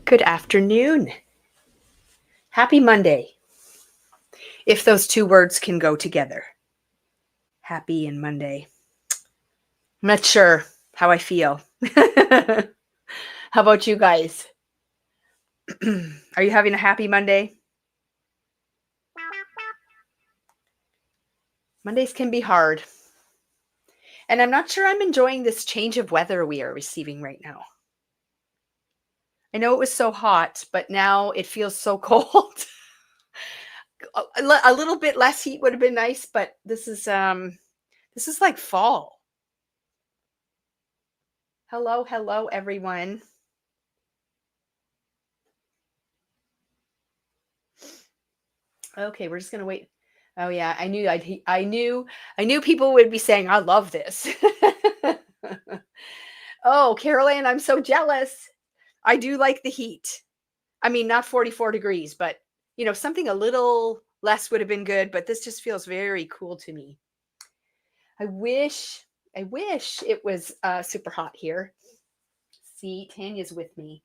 Good afternoon. Happy Monday. If those two words can go together. Happy and Monday. I'm not sure how I feel. How about you guys? Are you having a happy Monday? Mondays can be hard. And I'm not sure I'm enjoying this change of weather we are receiving right now. I know it was so hot, but now it feels so cold. A little bit less heat would have been nice, but this is like fall. Hello everyone. Okay, we're just gonna wait. Oh yeah, I knew people would be saying, "I love this." Oh, Caroline, I'm so jealous. I do like the heat. I mean, not 44 degrees, but something a little less would have been good, but this just feels very cool to me. I wish, I wish it was super hot here. See, Tanya's with me.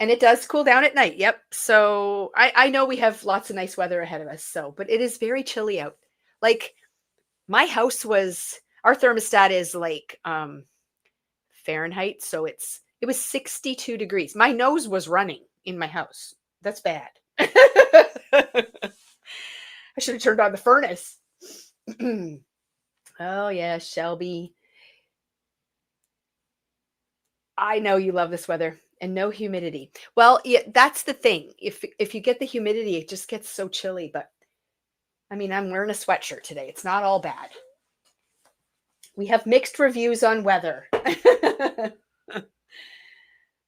And it does cool down at night. Yep. So I know we have lots of nice weather ahead of us. But it is very chilly out. Like my house was, our thermostat is like Fahrenheit. So it was 62 degrees. My nose was running in my house. That's bad. I should have turned on the furnace. Oh yeah, Shelby. I know you love this weather and no humidity. Well, yeah, that's the thing. If you get the humidity, it just gets so chilly. But I mean, I'm wearing a sweatshirt today. It's not all bad. We have mixed reviews on weather.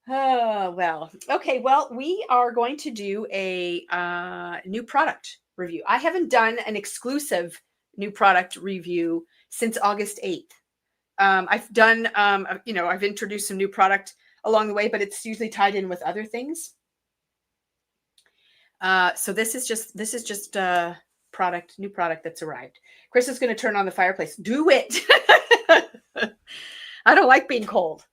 Oh, well. Okay, well, we are going to do a new product review. I haven't done an exclusive new product review since August 8th. I've done, I've introduced some new product along the way, but it's usually tied in with other things. So this is just a new product that's arrived. Chris is going to turn on the fireplace. Do it. I don't like being cold.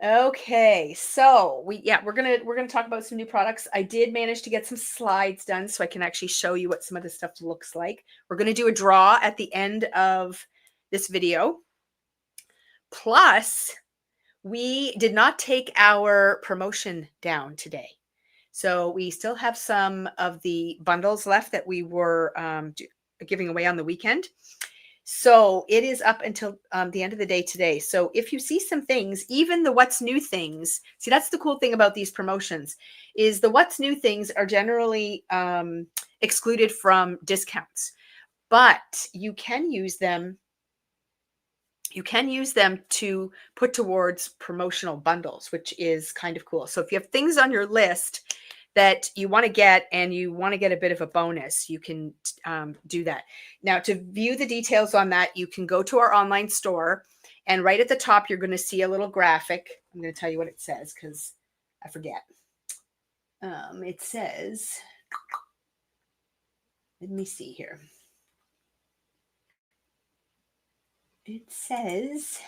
Okay, so we're gonna talk about some new products. I did manage to get some slides done so I can actually show you what some of this stuff looks like. We're gonna do a draw at the end of this video. Plus, we did not take our promotion down today. So we still have some of the bundles left that we were giving away on the weekend. So it is up until the end of the day today. So if you see some things, even the what's new things, see, that's the cool thing about these promotions is the what's new things are generally excluded from discounts, but you can use them. You can use them to put towards promotional bundles, which is kind of cool. So if you have things on your list that you want to get and you want to get a bit of a bonus, you can do that. Now, to view the details on that, you can go to our online store, and right at the top, you're going to see a little graphic. I'm going to tell you what it says because I forget. It says, let me see here. It says,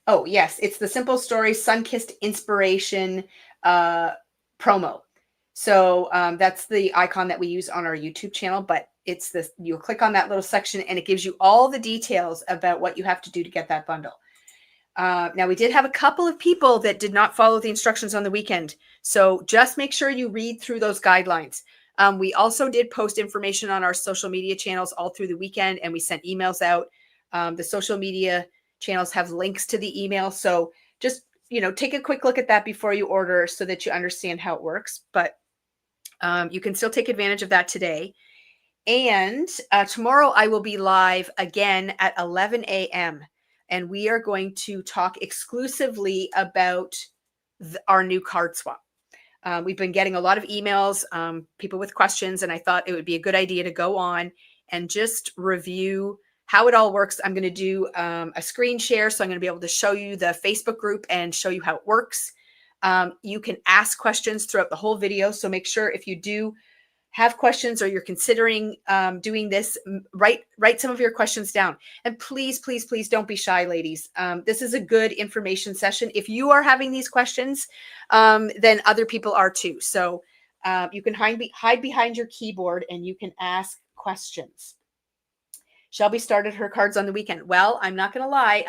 oh, yes, it's the Simple Story Sun-Kissed Inspiration promo. So that's the icon that we use on our YouTube channel, but it's this, you'll click on that little section and it gives you all the details about what you have to do to get that bundle. Now, we did have a couple of people that did not follow the instructions on the weekend. So just make sure you read through those guidelines. We also did post information on our social media channels all through the weekend, and we sent emails out. The social media channels have links to the email. So just, take a quick look at that before you order so that you understand how it works. But you can still take advantage of that today. And tomorrow I will be live again at 11 a.m. And we are going to talk exclusively about our new card swap. We've been getting a lot of emails, people with questions, and I thought it would be a good idea to go on and just review how it all works. I'm going to do a screen share, so I'm going to be able to show you the Facebook group and show you how it works. You can ask questions throughout the whole video, so make sure if you do have questions or you're considering doing this, write some of your questions down. And please, please, please don't be shy, ladies. This is a good information session. If you are having these questions, then other people are too. So you can hide behind your keyboard and you can ask questions. Shelby started her cards on the weekend. Well, I'm not going to lie.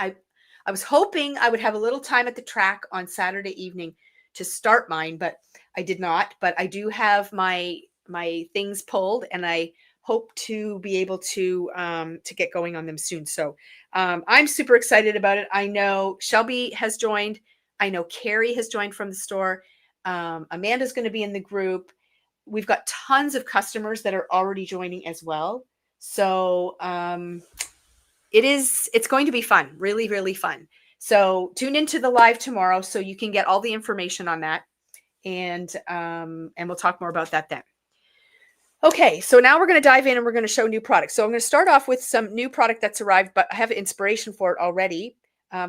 I was hoping I would have a little time at the track on Saturday evening to start mine, but I did not. But I do have my things pulled, and I hope to be able to get going on them soon. So I'm super excited about it. I know Shelby has joined. I know Carrie has joined from the store. Amanda's going to be in the group. We've got tons of customers that are already joining as well. So it's going to be fun, really, really fun. So tune into the live tomorrow so you can get all the information on that. And we'll talk more about that then. Okay, so now we're going to dive in and we're going to show new products. So I'm going to start off with some new product that's arrived, but I have inspiration for it already.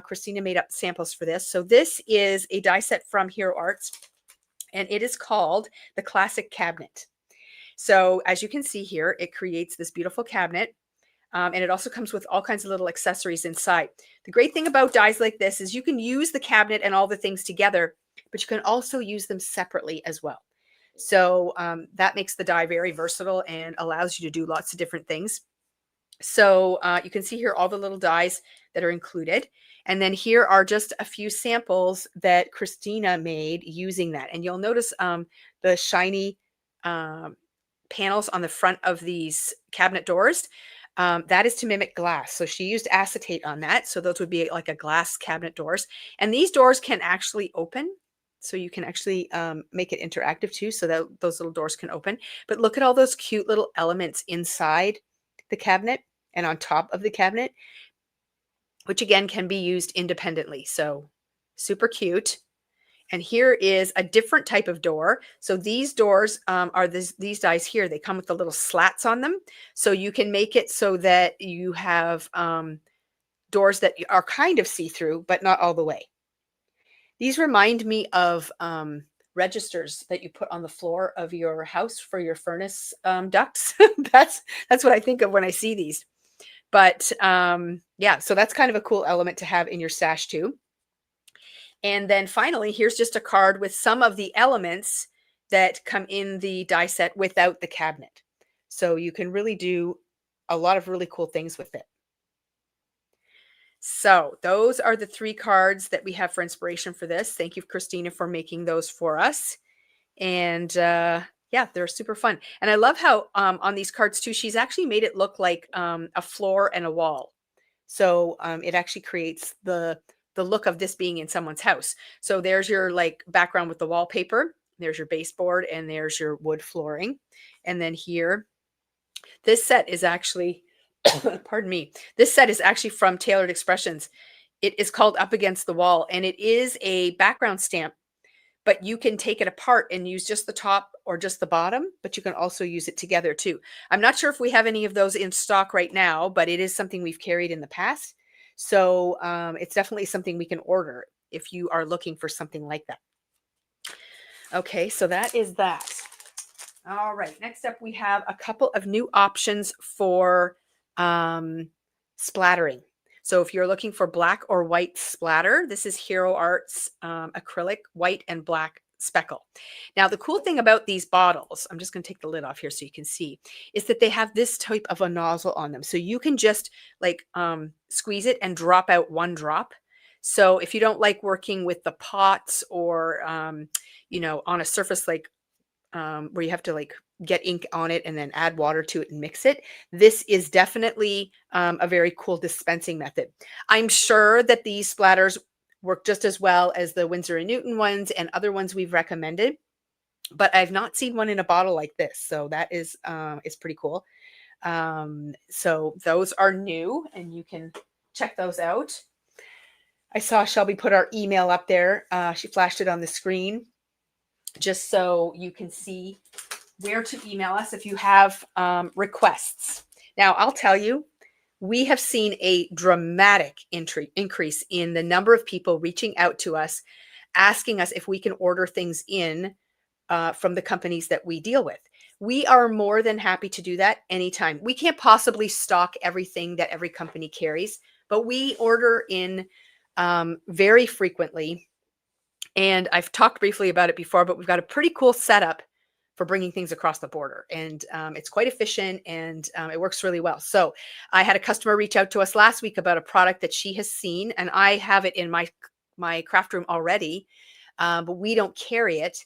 Christina made up samples for this. So this is a die set from Hero Arts, and it is called the Classic Cabinet. So as you can see here, it creates this beautiful cabinet. And it also comes with all kinds of little accessories inside. The great thing about dies like this is you can use the cabinet and all the things together, but you can also use them separately as well. So that makes the die very versatile and allows you to do lots of different things. So you can see here all the little dies that are included. And then here are just a few samples that Christina made using that. And you'll notice the shiny panels on the front of these cabinet doors. That is to mimic glass. So she used acetate on that. So those would be like a glass cabinet doors. And these doors can actually open. So you can actually make it interactive too, so that those little doors can open. But look at all those cute little elements inside the cabinet and on top of the cabinet, which again can be used independently. So super cute. And here is a different type of door. So these doors are these dies here. They come with the little slats on them. So you can make it so that you have doors that are kind of see-through, but not all the way. These remind me of registers that you put on the floor of your house for your furnace ducts. That's what I think of when I see these. But yeah, so that's kind of a cool element to have in your stash too. And then finally, here's just a card with some of the elements that come in the die set without the cabinet. So you can really do a lot of really cool things with it. So those are the 3 cards that we have for inspiration for this. Thank you, Christina, for making those for us. And yeah, they're super fun. And I love how on these cards too, she's actually made it look like a floor and a wall. So it actually creates the look of this being in someone's house. So there's your like background with the wallpaper. There's your baseboard and there's your wood flooring. And then here, this set is actually, pardon me, this set is actually from Tailored Expressions. It is called Up Against the Wall, and it is a background stamp, but you can take it apart and use just the top or just the bottom, but you can also use it together too. I'm not sure if we have any of those in stock right now, but it is something we've carried in the past. So it's definitely something we can order if you are looking for something like that. Okay, so that is that. All right, next up we have a couple of new options for splattering. So if you're looking for black or white splatter, this is Hero Arts acrylic white and black speckle. Now, the cool thing about these bottles, I'm just going to take the lid off here so you can see, is that they have this type of a nozzle on them. So you can just like squeeze it and drop out one drop. So if you don't like working with the pots or, you know, on a surface like where you have to like get ink on it and then add water to it and mix it, this is definitely a very cool dispensing method. I'm sure that these splatters work just as well as the Winsor & Newton ones and other ones we've recommended, but I've not seen one in a bottle like this. So that is pretty cool. So those are new and you can check those out. I saw Shelby put our email up there. She flashed it on the screen just so you can see where to email us if you have requests. Now, I'll tell you, we have seen a dramatic increase in the number of people reaching out to us, asking us if we can order things in from the companies that we deal with. We are more than happy to do that anytime. We can't possibly stock everything that every company carries, but we order in very frequently. And I've talked briefly about it before, but we've got a pretty cool setup for bringing things across the border. And it's quite efficient, and it works really well. So I had a customer reach out to us last week about a product that she has seen, and I have it in my craft room already, but we don't carry it.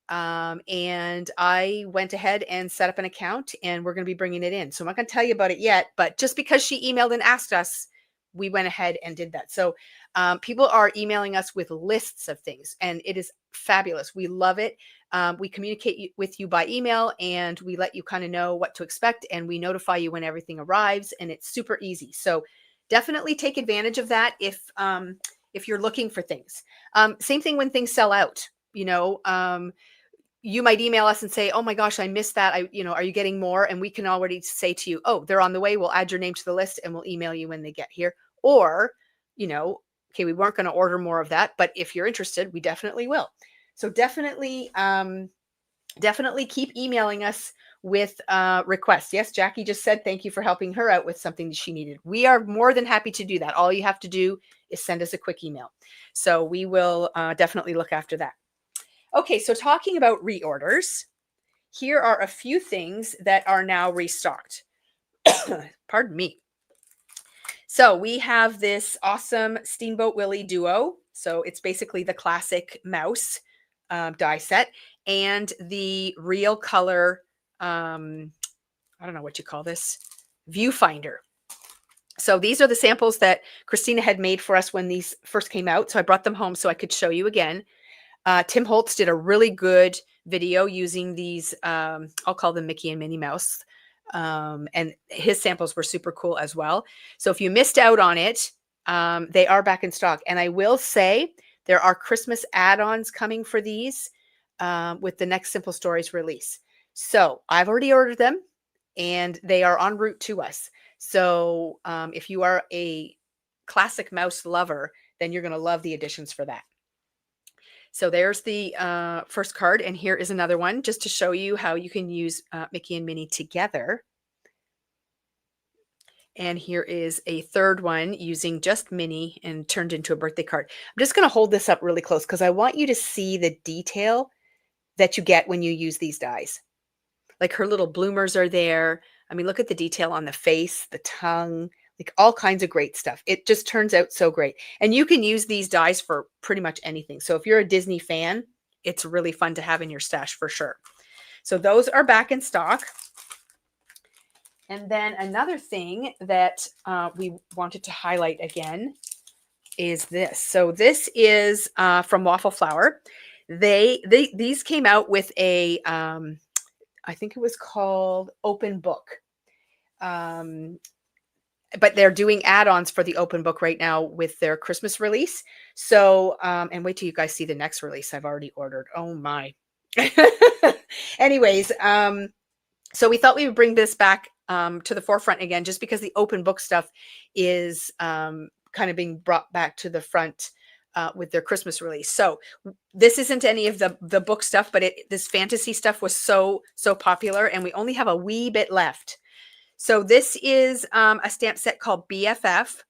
And I went ahead and set up an account, and we're going to be bringing it in. So I'm not going to tell you about it yet, but just because she emailed and asked us, we went ahead and did that. So people are emailing us with lists of things, and it is fabulous. We love it. We communicate with you by email, and we let you kind of know what to expect, and we notify you when everything arrives, and it's super easy. So definitely take advantage of that if you're looking for things. Same thing when things sell out. You might email us and say, "Oh my gosh, I missed that. Are you getting more?" And we can already say to you, "Oh, they're on the way. We'll add your name to the list, and we'll email you when they get here." Or, okay, we weren't going to order more of that, but if you're interested, we definitely will. So definitely keep emailing us with requests. Yes, Jackie just said thank you for helping her out with something that she needed. We are more than happy to do that. All you have to do is send us a quick email. So we will definitely look after that. Okay, so talking about reorders, here are a few things that are now restocked. Pardon me. So we have this awesome Steamboat Willie Duo. So it's basically the classic mouse die set, and the real color, I don't know what you call this, viewfinder. So these are the samples that Christina had made for us when these first came out. So I brought them home so I could show you again. Tim Holtz did a really good video using these, I'll call them Mickey and Minnie Mouse. And his samples were super cool as well. So if you missed out on it, they are back in stock. And I will say there are Christmas add-ons coming for these with the next Simple Stories release. So I've already ordered them, and they are en route to us. So if you are a classic mouse lover, then you're going to love the additions for that. So there's the first card, and here is another one just to show you how you can use Mickey and Minnie together. And here is a third one using just Minnie and turned into a birthday card. I'm just going to hold this up really close because I want you to see the detail that you get when you use these dies. Like her little bloomers are there. I mean, look at the detail on the face, the tongue, like all kinds of great stuff. It just turns out so great. And you can use these dies for pretty much anything. So if you're a Disney fan, it's really fun to have in your stash for sure. So those are back in stock. And then another thing that we wanted to highlight again is this. So this is from Waffle Flower. These came out with a, I think it was called Open Book. But they're doing add-ons for the Open Book right now with their Christmas release. So, and wait till you guys see the next release I've already ordered. Oh my. Anyways, so we thought we would bring this back to the forefront again, just because the Open Book stuff is kind of being brought back to the front with their Christmas release. So this isn't any of the book stuff, but this fantasy stuff was so popular, and we only have a wee bit left. So this is a stamp set called BFF,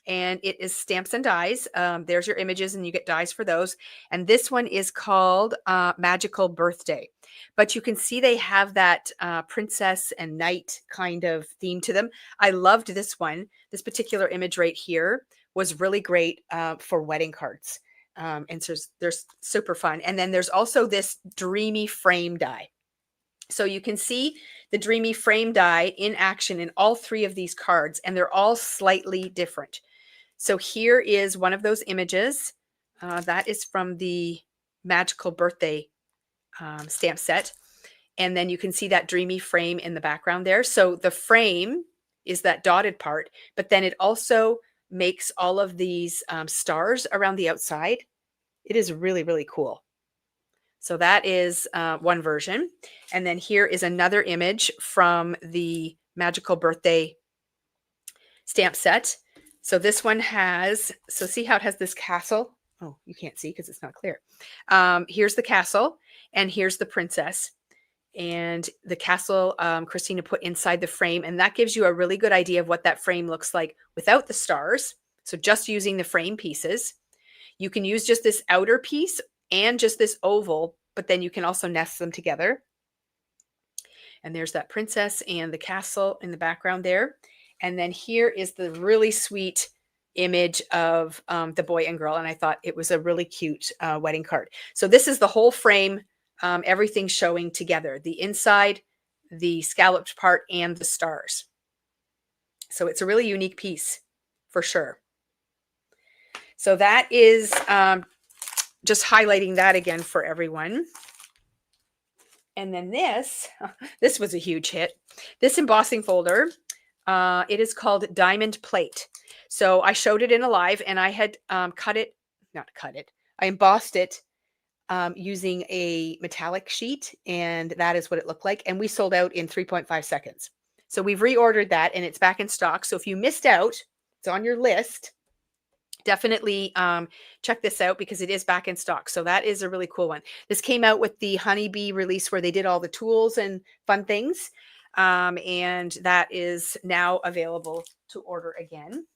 and it is stamps and dies. There's your images, and you get dies for those. And this one is called Magical Birthday. But you can see they have that princess and knight kind of theme to them. I loved this one. This particular image right here was really great for wedding cards. And so there's super fun. And then there's also this dreamy frame die. So you can see the dreamy frame die in action in all three of these cards, and they're all slightly different. So here is one of those images. That is from the Magical Birthday stamp set. And then you can see that dreamy frame in the background there. So the frame is that dotted part, but then it also makes all of these stars around the outside. It is really, really cool. So that is one version. And then here is another image from the Magical Birthday stamp set. So this one has, so see how it has this castle? Oh, you can't see because it's not clear. Here's the castle, and here's the princess. and the castle Christina put inside the frame. And that gives you a really good idea of what that frame looks like without the stars. So just using the frame pieces. You can use just this outer piece and just this oval, but then you can also nest them together. And there's that princess and the castle in the background there. And then here is the really sweet image of the boy and girl. And I thought it was a really cute wedding card. So this is the whole frame, everything showing together, the inside, the scalloped part, and the stars. So it's a really unique piece for sure. So that is just highlighting that again for everyone. And then this was a huge hit. This embossing folder, it is called Diamond Plate. So I showed it in a live, and I had I embossed it using a metallic sheet, and that is what it looked like. And we sold out in 3.5 seconds. So we've reordered that, and it's back in stock. So if you missed out, it's on your list. Definitely check this out because it is back in stock. So that is a really cool one. This came out with the Honeybee release where they did all the tools and fun things. And that is now available to order again.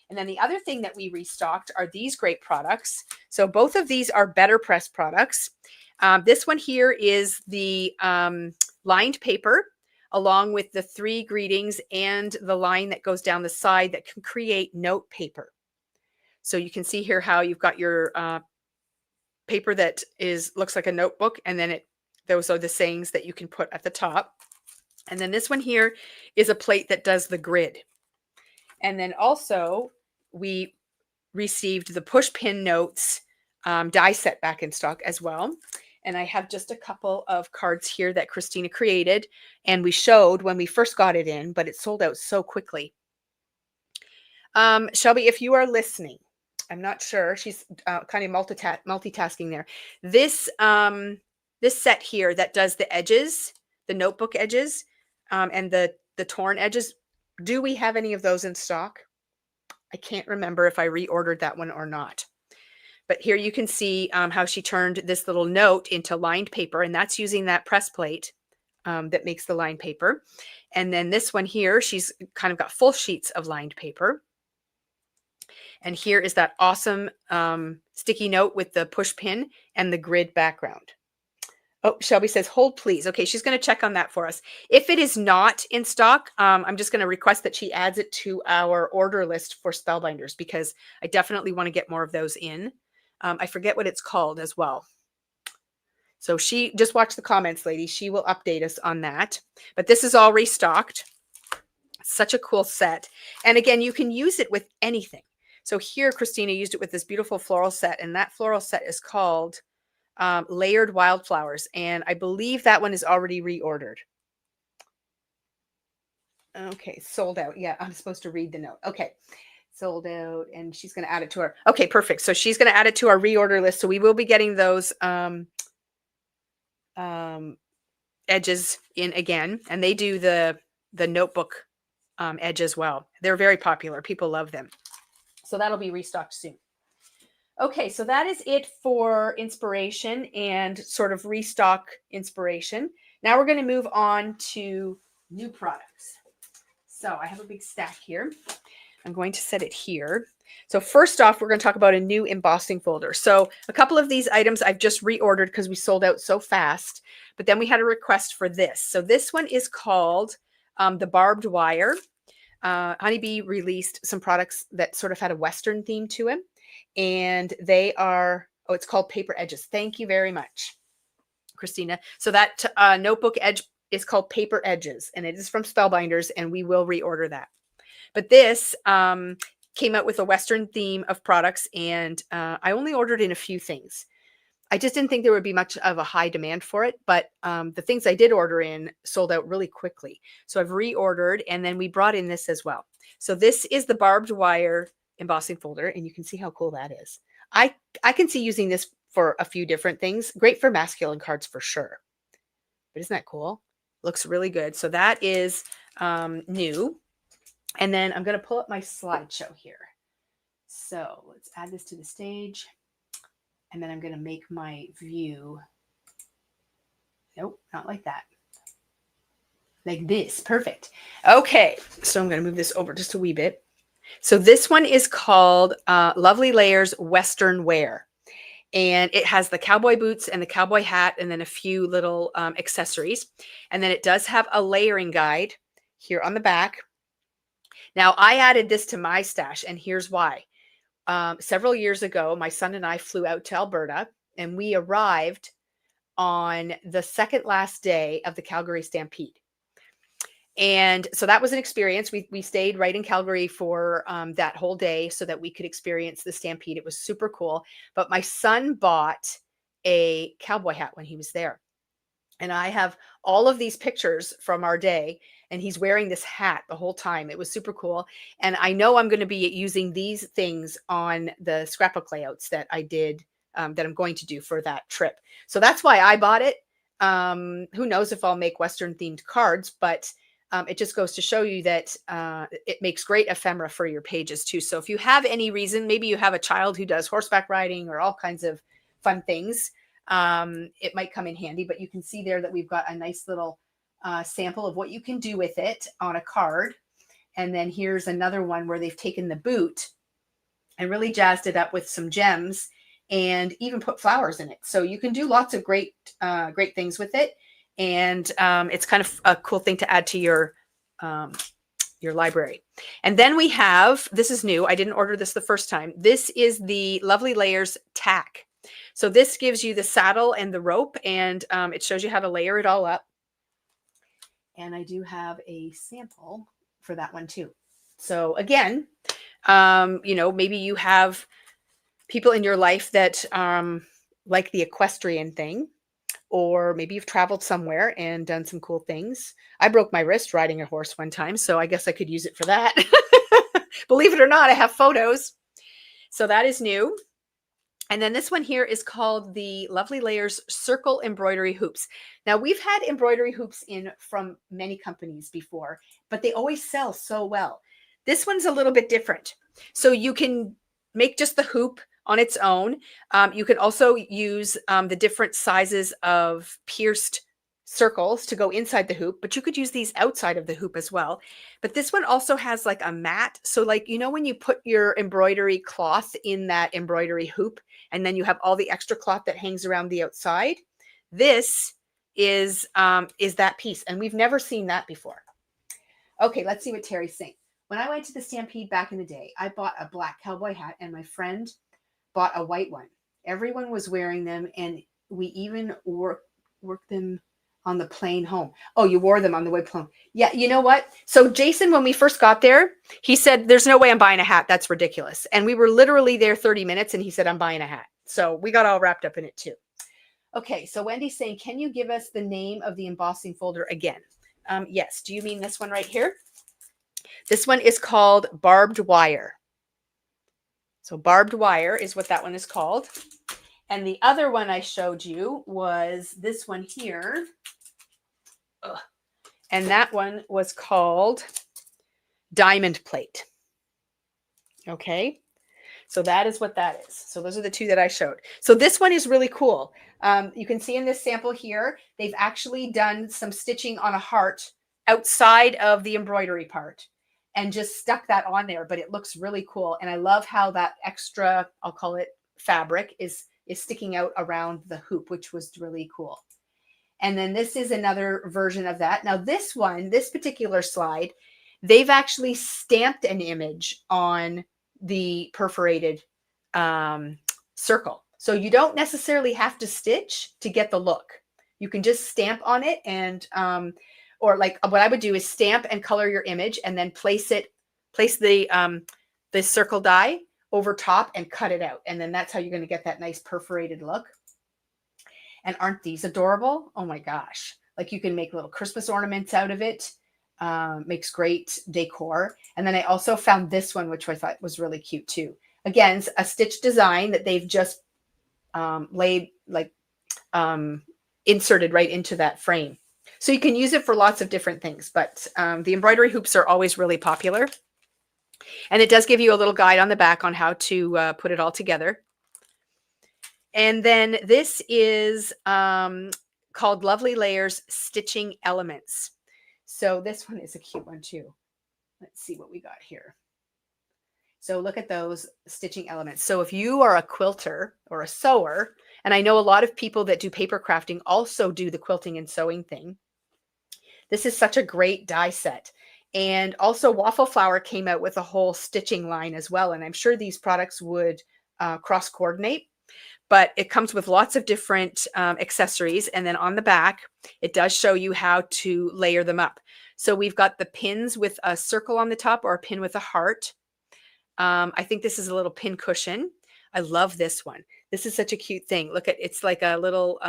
And then the other thing that we restocked are these great products. So both of these are Better Press products. This one here is the lined paper, along with the 3 greetings and the line that goes down the side that can create note paper. So you can see here how you've got your paper that looks like a notebook, and then those are the sayings that you can put at the top. And then this one here is a plate that does the grid. And then also we received the push pin notes die set back in stock as well. And I have just a couple of cards here that Christina created, and we showed when we first got it in, but it sold out so quickly. Shelby, if you are listening, I'm not sure. She's kind of multitasking there. This set here that does the edges, the notebook edges, and the torn edges. Do we have any of those in stock? I can't remember if I reordered that one or not. But here you can see how she turned this little note into lined paper, and that's using that press plate that makes the lined paper. And then this one here, she's kind of got full sheets of lined paper. And here is that awesome sticky note with the push pin and the grid background. Oh, Shelby says, hold please. Okay, she's going to check on that for us. If it is not in stock, I'm just going to request that she adds it to our order list for Spellbinders, because I definitely want to get more of those in. I forget what it's called as well. So she just watch the comments, lady. She will update us on that. But this is all restocked. Such a cool set. And again, you can use it with anything. So here, Christina used it with this beautiful floral set, and that floral set is called Layered Wildflowers, and I believe that one is already reordered. Okay, sold out. Yeah, I'm supposed to read the note. Okay, sold out, and she's going to add it to our. Okay, perfect. So she's going to add it to our reorder list. So we will be getting those edges in again, and they do the notebook edge as well. They're very popular. People love them. So that'll be restocked soon. Okay, so that is it for inspiration and sort of restock inspiration. Now we're going to move on to new products. So I have a big stack here. I'm going to set it here. So first off, we're going to talk about a new embossing folder. So a couple of these items I've just reordered because we sold out so fast, but then we had a request for this. So this one is called the Barbed Wire. Honeybee released some products that sort of had a Western theme to them. And they are, it's called Paper Edges. Thank you very much, Christina. So that notebook edge is called Paper Edges, and it is from Spellbinders, and we will reorder that. But this came out with a Western theme of products, and I only ordered in a few things. I just didn't think there would be much of a high demand for it, but the things I did order in sold out really quickly. So I've reordered, and then we brought in this as well. So this is the Barbed Wire embossing folder, and you can see how cool that is. I can see using this for a few different things. Great for masculine cards for sure. But isn't that cool? Looks really good. So that is new. And then I'm going to pull up my slideshow here. So let's add this to the stage. And then I'm going to make my view. Nope, not like that. like this. Perfect. Okay, so I'm going to move this over just a wee bit. So this one is called Lovely Layers Western Wear. And it has the cowboy boots and the cowboy hat and then a few little accessories. And then it does have a layering guide here on the back. Now, I added this to my stash, and here's why. Several years ago, my son and I flew out to Alberta, and we arrived on the second last day of the Calgary Stampede. And so that was an experience. We stayed right in Calgary for that whole day so that we could experience the Stampede. It was super cool. But my son bought a cowboy hat when he was there. And I have all of these pictures from our day, and he's wearing this hat the whole time. It was super cool. And I know I'm going to be using these things on the scrapbook layouts that I did, that I'm going to do for that trip. So that's why I bought it. Who knows if I'll make Western themed cards, but it just goes to show you that it makes great ephemera for your pages too. So if you have any reason, maybe you have a child who does horseback riding or all kinds of fun things, it might come in handy. But you can see there that we've got a nice little sample of what you can do with it on a card. And then here's another one where they've taken the boot and really jazzed it up with some gems and even put flowers in it. So you can do lots of great things with it. And it's kind of a cool thing to add to your library. And then we have, this is new. I didn't order this the first time. This is the Lovely Layers tack. So this gives you the saddle and the rope, and it shows you how to layer it all up. And I do have a sample for that one too. So again, maybe you have people in your life that like the equestrian thing, or maybe you've traveled somewhere and done some cool things. I broke my wrist riding a horse one time, so I guess I could use it for that. Believe it or not, I have photos. So that is new. And then this one here is called the Lovely Layers Circle Embroidery Hoops. Now, we've had embroidery hoops in from many companies before, but they always sell so well. This one's a little bit different. So you can make just the hoop on its own. You can also use the different sizes of pierced circles to go inside the hoop, but you could use these outside of the hoop as well. But this one also has like a mat. So like, when you put your embroidery cloth in that embroidery hoop, and then you have all the extra cloth that hangs around the outside, this is that piece. And we've never seen that before. Okay, let's see what Terry's saying. When I went to the Stampede back in the day, I bought a black cowboy hat and my friend bought a white one. Everyone was wearing them, and we even worked them on the plane home. Oh, you wore them on the way home. Yeah, you know what? So Jason, when we first got there, he said, there's no way I'm buying a hat. That's ridiculous. And we were literally there 30 minutes, and he said, I'm buying a hat. So we got all wrapped up in it too. Okay, so Wendy's saying, can you give us the name of the embossing folder again? Yes. Do you mean this one right here? This one is called Barbed Wire. So Barbed Wire is what that one is called. And the other one I showed you was this one here. Ugh. And that one was called Diamond Plate. Okay. So that is what that is. So those are the two that I showed. So this one is really cool. You can see in this sample here, they've actually done some stitching on a heart outside of the embroidery part and just stuck that on there, but it looks really cool. And I love how that extra, I'll call it fabric, is sticking out around the hoop, which was really cool. And then this is another version of that. Now this one, this particular slide, they've actually stamped an image on the perforated circle. So you don't necessarily have to stitch to get the look. You can just stamp on it, and or like what I would do is stamp and color your image and then place the circle die over top and cut it out. And then that's how you're going to get that nice perforated look. And aren't these adorable? Oh my gosh. Like you can make little Christmas ornaments out of it. Makes great decor. And then I also found this one, which I thought was really cute too. Again, a stitch design that they've just inserted right into that frame. So you can use it for lots of different things, but the embroidery hoops are always really popular. And it does give you a little guide on the back on how to put it all together. And then this is called Lovely Layers Stitching Elements. So this one is a cute one too. Let's see what we got here. So look at those stitching elements. So if you are a quilter or a sewer, and I know a lot of people that do paper crafting also do the quilting and sewing thing, this is such a great die set. And also Waffle Flower came out with a whole stitching line as well. And I'm sure these products would cross coordinate, but it comes with lots of different accessories. And then on the back, it does show you how to layer them up. So we've got the pins with a circle on the top or a pin with a heart. I think this is a little pin cushion. I love this one. This is such a cute thing. Look at, it's like a little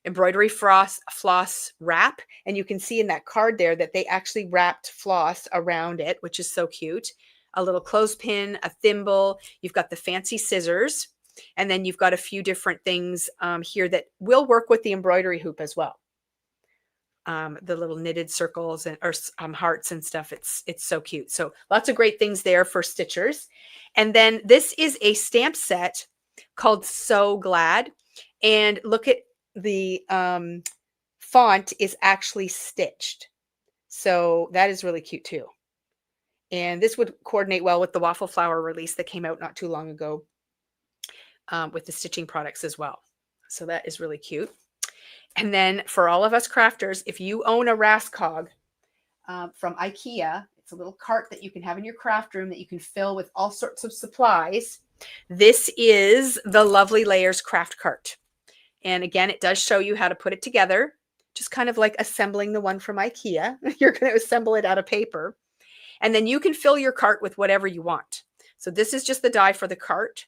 embroidery floss wrap. And you can see in that card there that they actually wrapped floss around it, which is so cute. A little clothespin, a thimble. You've got the fancy scissors. And then you've got a few different things here that will work with the embroidery hoop as well. The little knitted circles and or hearts and stuff. It's so cute. So lots of great things there for stitchers. And then this is a stamp set called So Glad. And look at the font is actually stitched. So that is really cute too. And this would coordinate well with the Waffle Flower release that came out not too long ago with the stitching products as well. So that is really cute. And then for all of us crafters, if you own a Raskog from IKEA, it's a little cart that you can have in your craft room that you can fill with all sorts of supplies. This is the Lovely Layers craft cart. And again, it does show you how to put it together, just kind of like assembling the one from IKEA. You're going to assemble it out of paper. And then you can fill your cart with whatever you want. So this is just the die for the cart.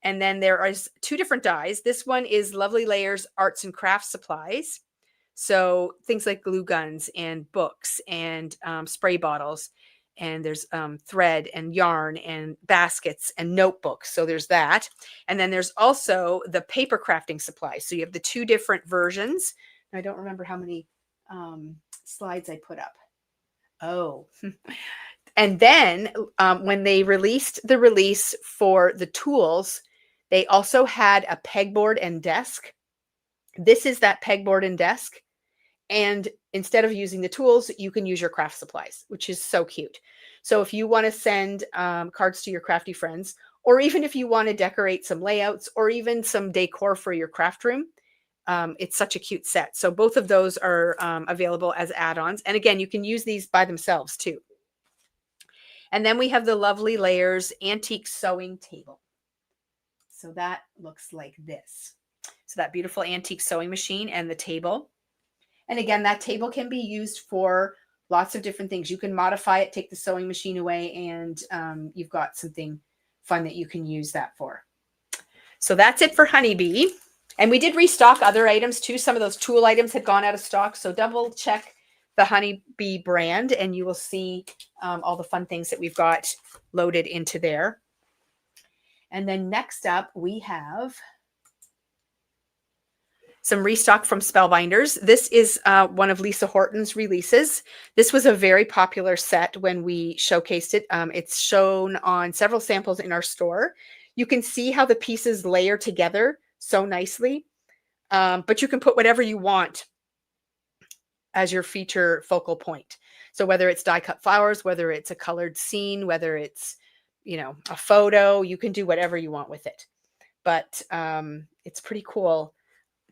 And then there is two different dies. This one is Lovely Layers Arts and Crafts Supplies. So things like glue guns and books and spray bottles. And there's thread and yarn and baskets and notebooks. So there's that. And then there's also the paper crafting supplies. So you have the two different versions. I don't remember how many slides I put up. Oh, and then when they released the release for the tools, they also had a pegboard and desk. This is that pegboard and desk. And instead of using the tools, you can use your craft supplies, which is so cute. So if you want to send cards to your crafty friends, or even if you want to decorate some layouts or even some decor for your craft room, it's such a cute set. So both of those are available as add-ons. And again, you can use these by themselves too. And then we have the Lovely Layers Antique Sewing Table. So that looks like this. So that beautiful antique sewing machine and the table. And again, that table can be used for lots of different things. You can modify it, take the sewing machine away, and you've got something fun that you can use that for. So that's it for Honeybee. And we did restock other items too. Some of those tool items had gone out of stock. So double check the Honeybee brand and you will see all the fun things that we've got loaded into there. And then next up, we have some restock from Spellbinders. This is one of Lisa Horton's releases. This was a very popular set when we showcased it. It's shown on several samples in our store. You can see how the pieces layer together so nicely, but you can put whatever you want as your feature focal point. So whether it's die cut flowers, whether it's a colored scene, whether it's, you know, a photo, you can do whatever you want with it. But it's pretty cool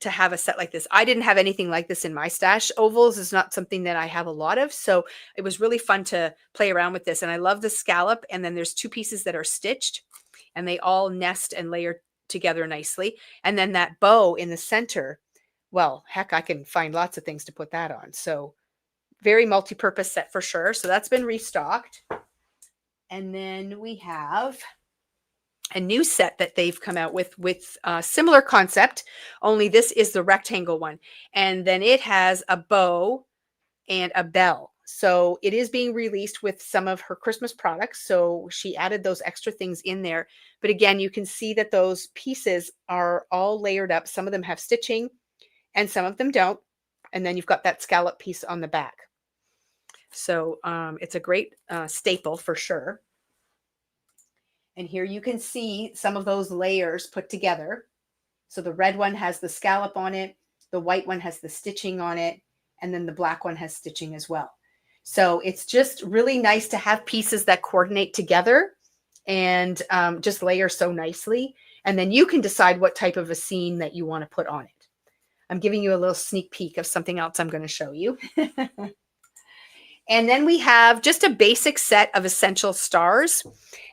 to have a set like this. I didn't have anything like this in my stash. Ovals is not something that I have a lot of. So it was really fun to play around with this. And I love the scallop. And then there's two pieces that are stitched and they all nest and layer together nicely. And then that bow in the center, well, heck, I can find lots of things to put that on. So very multi-purpose set for sure. So that's been restocked. And then we have a new set that they've come out with similar concept, only this is the rectangle one. And then it has a bow and a bell. So it is being released with some of her Christmas products. So she added those extra things in there. But again, you can see that those pieces are all layered up. Some of them have stitching and some of them don't. And then you've got that scallop piece on the back. So it's a great staple for sure. And here you can see some of those layers put together. So the red one has the scallop on it. The white one has the stitching on it. and then the black one has stitching as well. So it's just really nice to have pieces that coordinate together and just layer so nicely. And then you can decide what type of a scene that you want to put on it. I'm giving you a little sneak peek of something else I'm going to show you. And then we have just a basic set of essential stars.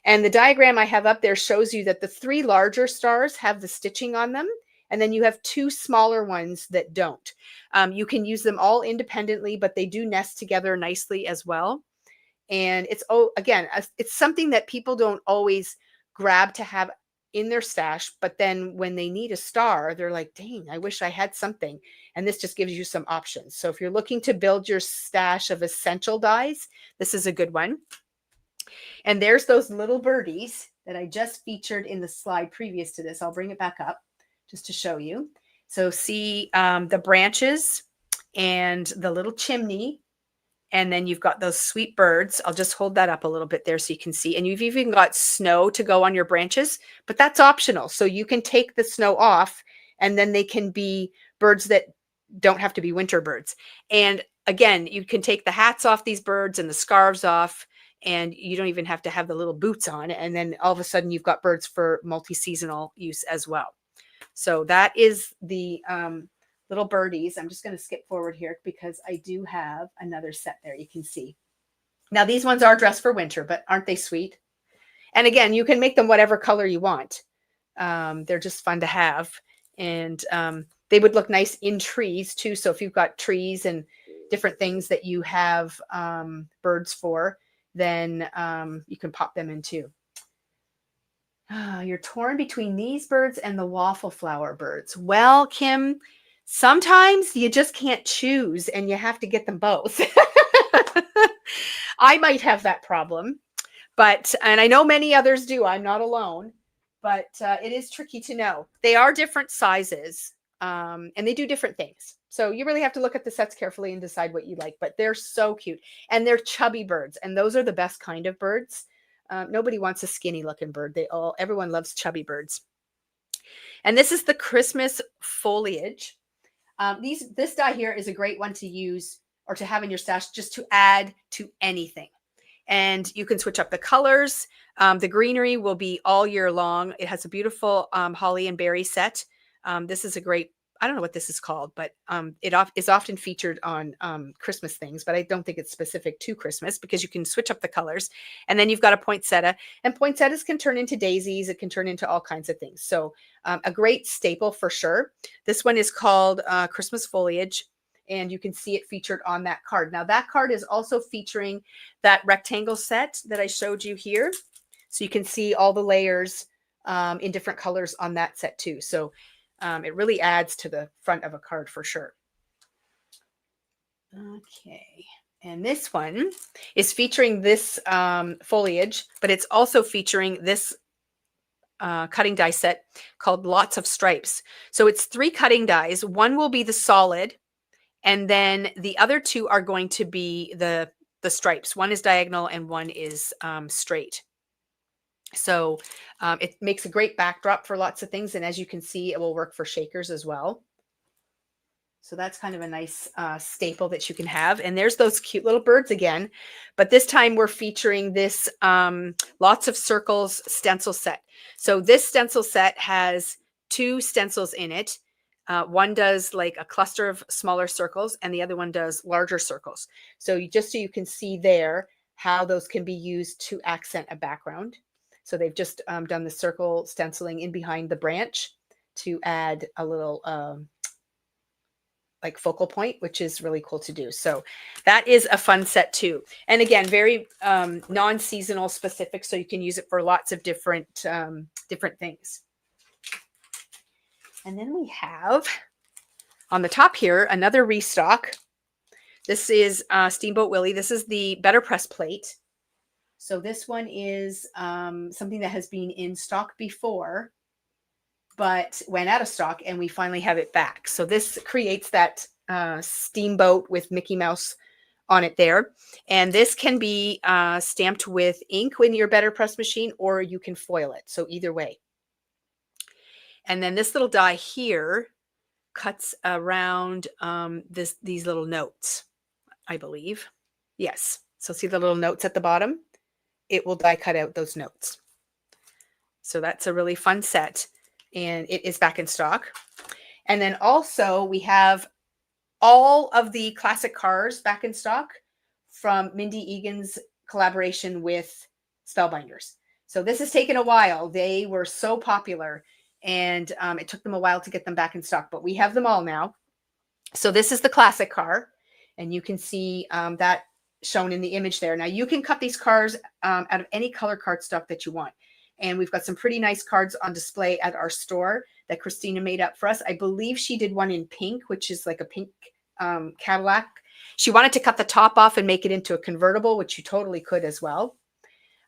And the diagram I have up there shows you that the 3 larger stars have the stitching on them. And then you have 2 smaller ones that don't. You can use them all independently, but they do nest together nicely as well. And it's, again, it's something that people don't always grab to have in their stash, but then when they need a star, they're like, dang, I wish I had something. And this just gives you some options. So if you're looking to build your stash of essential dies, this is a good one. And there's those little birdies that I just featured in the slide previous to this. I'll bring it back up just to show you. So see the branches and the little chimney. And then you've got those sweet birds. I'll just hold that up a little bit there so you can see. And you've even got snow to go on your branches, but that's optional. So you can take the snow off and then they can be birds that don't have to be winter birds. And again, you can take the hats off these birds and the scarves off, and you don't even have to have the little boots on. And then all of a sudden you've got birds for multi-seasonal use as well. So that is the little birdies. I'm just going to skip forward here because I do have another set there. You can see. Now these ones are dressed for winter, but aren't they sweet? And again, you can make them whatever color you want. They're just fun to have. And they would look nice in trees too. So if you've got trees and different things that you have birds for, then you can pop them in too. You're torn between these birds and the waffle flower birds. Well, Kim, sometimes you just can't choose and you have to get them both. I might have that problem, and I know many others do. I'm not alone, but it is tricky to know. They are different sizes and they do different things. So you really have to look at the sets carefully and decide what you like, but they're so cute and they're chubby birds. And those are the best kind of birds. Nobody wants a skinny looking bird. Everyone loves chubby birds. And this is the Christmas foliage. This die here is a great one to use or to have in your stash just to add to anything. And you can switch up the colors. The greenery will be all year long. It has a beautiful holly and berry set. This is a great, I don't know what this is called, but it is often featured on Christmas things, but I don't think it's specific to Christmas because you can switch up the colors. And then you've got a poinsettia, and poinsettias can turn into daisies. It can turn into all kinds of things. So a great staple for sure. This one is called Christmas foliage, and you can see it featured on that card. Now that card is also featuring that rectangle set that I showed you here. So you can see all the layers in different colors on that set too. So it really adds to the front of a card for sure. Okay. And this one is featuring this foliage, but it's also featuring this cutting die set called Lots of Stripes. So it's 3 cutting dies. One will be the solid, and then the other 2 are going to be the stripes. One is diagonal and one is straight. So it makes a great backdrop for lots of things. And as you can see, it will work for shakers as well. So that's kind of a nice staple that you can have. And there's those cute little birds again. But this time we're featuring this Lots of Circles stencil set. So this stencil set has 2 stencils in it. One does like a cluster of smaller circles and the other one does larger circles. So just so you can see there how those can be used to accent a background. So they've just done the circle stenciling in behind the branch to add a little like focal point, which is really cool to do. So that is a fun set too. And again, very non-seasonal specific, so you can use it for lots of different things. And then we have on the top here another restock. This is Steamboat Willie. This is the Better Press plate. So this one is something that has been in stock before, but went out of stock, and we finally have it back. So this creates that steamboat with Mickey Mouse on it there. And this can be stamped with ink in your Better Press machine, or you can foil it. So either way. And then this little die here cuts around these little notes, I believe. Yes. So see the little notes at the bottom? It will die cut out those notes. So that's a really fun set, and it is back in stock. And then also we have all of the classic cars back in stock from Mindy Egan's collaboration with Spellbinders. So this has taken a while. They were so popular, and it took them a while to get them back in stock, but we have them all now. So this is the classic car, and you can see that shown in the image there. Now you can cut these cars out of any color cardstock that you want. And we've got some pretty nice cards on display at our store that Christina made up for us. I believe she did one in pink, which is like a pink Cadillac. She wanted to cut the top off and make it into a convertible, which you totally could as well.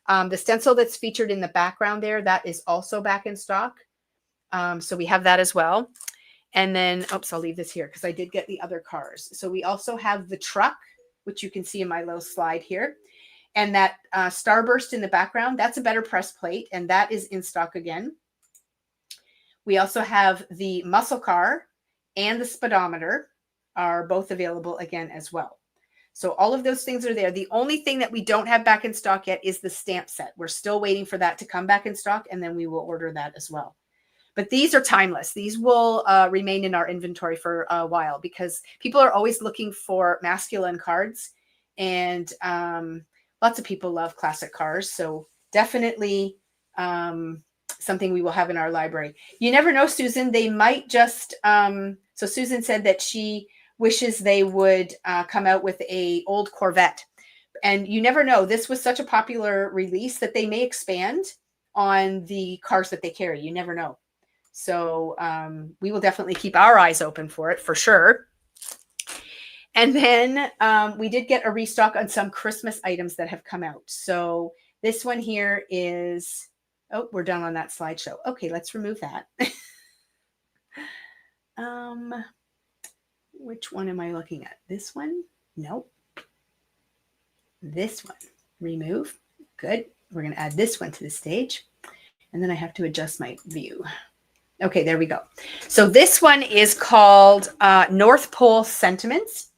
The stencil that's featured in the background there, that is also back in stock. So we have that as well. And then, oops, I'll leave this here because I did get the other cars. So we also have the truck, which you can see in my little slide here. And that Starburst in the background, that's a better press plate, and that is in stock again. We also have the muscle car and the speedometer are both available again as well. So all of those things are there. The only thing that we don't have back in stock yet is the stamp set. We're still waiting for that to come back in stock, and then we will order that as well. But these are timeless. These will remain in our inventory for a while because people are always looking for masculine cards, and lots of people love classic cars. So definitely something we will have in our library. You never know, Susan. They might just, so Susan said that she wishes they would come out with a old Corvette. And you never know. This was such a popular release that they may expand on the cars that they carry. You never know. So we will definitely keep our eyes open for it, for sure. And then we did get a restock on some Christmas items that have come out. So this one here is, oh, we're done on that slideshow. Okay, let's remove that. Which one am I looking at? This one? Nope. This one. Remove. Good. We're going to add this one to the stage. And then I have to adjust my view. Okay, there we go. So this one is called North Pole Sentiments,